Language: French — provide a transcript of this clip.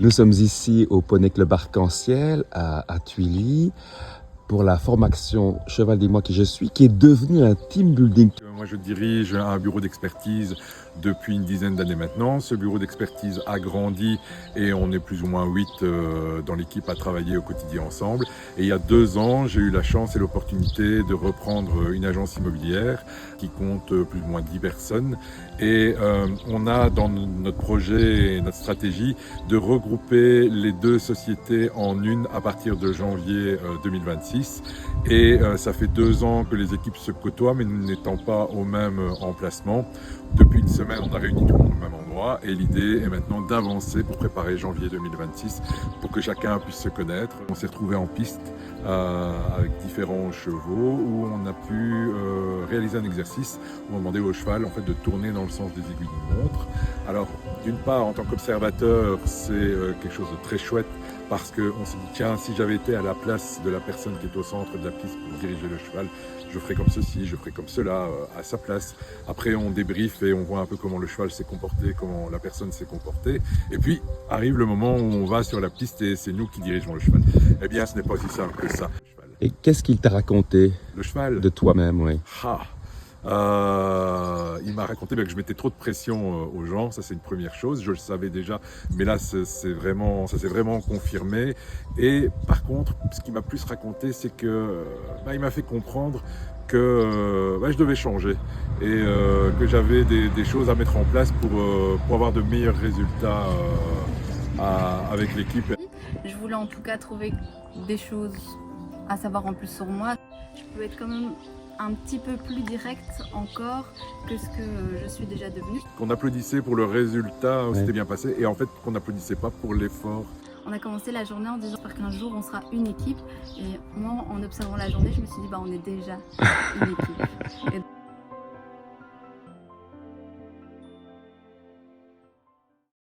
Nous sommes ici au Poney Club Arc-en-Ciel à Thuilly pour la formation Cheval des Mois qui je suis, qui est devenu un team building. Moi, je dirige un bureau d'expertise depuis une dizaine d'années maintenant. Ce bureau d'expertise a grandi et on est plus ou moins 8 dans l'équipe à travailler au quotidien ensemble. Et il y a 2 ans, j'ai eu la chance et l'opportunité de reprendre une agence immobilière qui compte plus ou moins 10 personnes. Et on a dans notre projet et notre stratégie de regrouper les 2 sociétés en une à partir de janvier 2026. Et ça fait 2 ans que les équipes se côtoient, mais nous n'étant pas au même emplacement. Depuis une semaine, on a réuni tout le monde au même endroit et l'idée est maintenant d'avancer pour préparer janvier 2026 pour que chacun puisse se connaître. On s'est retrouvé en piste avec différents chevaux où on a pu réaliser un exercice où on demandait au cheval en fait, de tourner dans le sens des aiguilles d'une montre. Alors d'une part, en tant qu'observateur, c'est quelque chose de très chouette parce qu'on s'est dit, tiens, si j'avais été à la place de la personne qui est au centre de la piste pour diriger le cheval, je ferais comme ceci, je ferais comme cela, à sa place. Après, on débriefe et on voit un peu comment le cheval s'est comporté, comment la personne s'est comportée. Et puis, arrive le moment où on va sur la piste et c'est nous qui dirigeons le cheval. Eh bien, ce n'est pas aussi simple que ça. Et qu'est-ce qu'il t'a raconté Le cheval de toi-même, oui. Il m'a raconté que je mettais trop de pression aux gens, ça c'est une première chose, je le savais déjà, mais là ça s'est vraiment confirmé. Et par contre, ce qu'il m'a plus raconté, c'est que il m'a fait comprendre que je devais changer et que j'avais des choses à mettre en place pour avoir de meilleurs résultats avec l'équipe. Je voulais en tout cas trouver des choses à savoir en plus sur moi. Je peux être quand même un petit peu plus direct encore que ce que je suis déjà devenue. Qu'on applaudissait pour le résultat, c'était bien passé, et en fait qu'on n'applaudissait pas pour l'effort. On a commencé la journée en disant qu'un jour on sera une équipe, et moi en observant la journée je me suis dit on est déjà une équipe. Et